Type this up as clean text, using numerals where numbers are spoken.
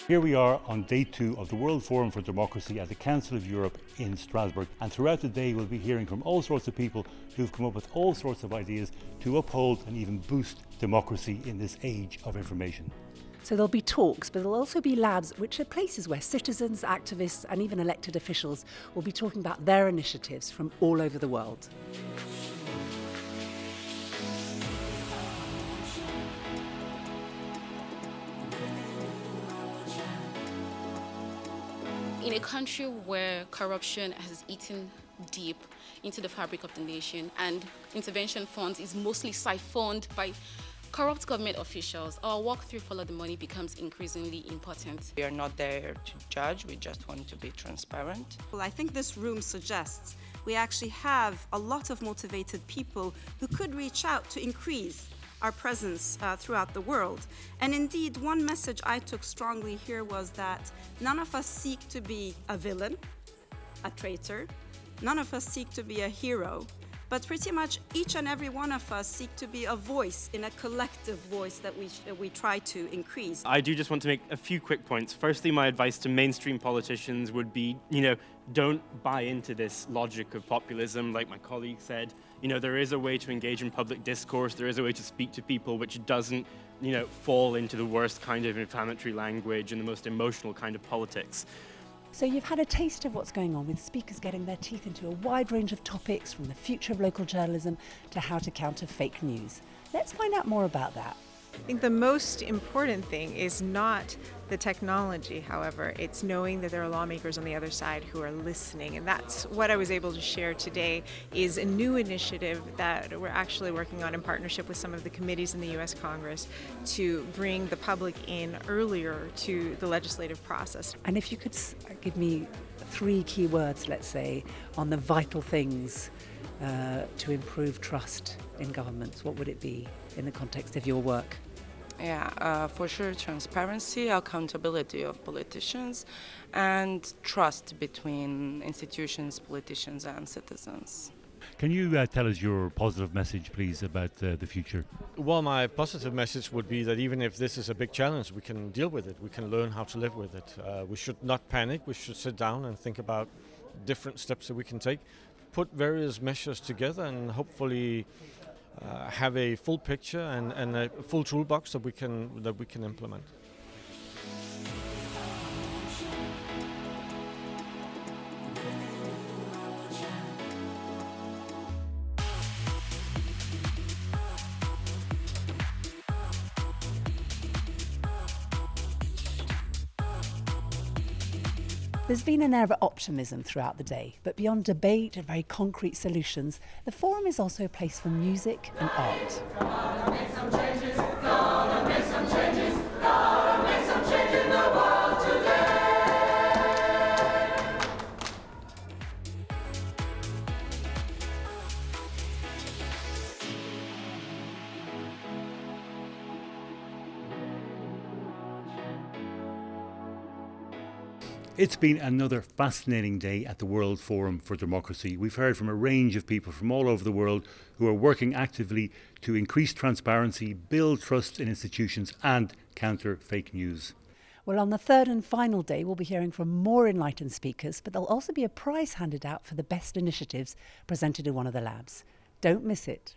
Here we are on day 2 of the World Forum for Democracy at the Council of Europe in Strasbourg, and throughout the day we'll be hearing from all sorts of people who've come up with all sorts of ideas to uphold and even boost democracy in this age of information. So there'll be talks, but there'll also be labs, which are places where citizens, activists and even elected officials will be talking about their initiatives from all over the world. In a country where corruption has eaten deep into the fabric of the nation and intervention funds is mostly siphoned by corrupt government officials, our walk through Follow the Money becomes increasingly important. We are not there to judge, we just want to be transparent. Well, I think this room suggests we actually have a lot of motivated people who could reach out to increase our presence throughout the world. And indeed, one message I took strongly here was that none of us seek to be a villain, a traitor, none of us seek to be a hero, but pretty much each and every one of us seek to be a voice in a collective voice that we try to increase. I do just want to make a few quick points. Firstly, my advice to mainstream politicians would be, don't buy into this logic of populism, like my colleague said. There is a way to engage in public discourse, there is a way to speak to people which doesn't, fall into the worst kind of inflammatory language and the most emotional kind of politics. So you've had a taste of what's going on with speakers getting their teeth into a wide range of topics, from the future of local journalism to how to counter fake news. Let's find out more about that. I think the most important thing is not the technology, however, it's knowing that there are lawmakers on the other side who are listening. And that's what I was able to share today, is a new initiative that we're actually working on in partnership with some of the committees in the US Congress to bring the public in earlier to the legislative process. And if you could give me 3 key words, let's say, on the vital things to improve trust in governments, what would it be in the context of your work? Yeah, for sure, transparency, accountability of politicians, and trust between institutions, politicians and citizens. Can you tell us your positive message, please, about the future? Well, my positive message would be that even if this is a big challenge, we can deal with it. We can learn how to live with it. We should not panic. We should sit down and think about different steps that we can take, put various measures together, and hopefully have a full picture and a full toolbox that we can implement. There's been an air of optimism throughout the day, but beyond debate and very concrete solutions, the forum is also a place for music and art. It's been another fascinating day at the World Forum for Democracy. We've heard from a range of people from all over the world who are working actively to increase transparency, build trust in institutions and counter fake news. Well, on the third and final day, we'll be hearing from more enlightened speakers, but there'll also be a prize handed out for the best initiatives presented in one of the labs. Don't miss it.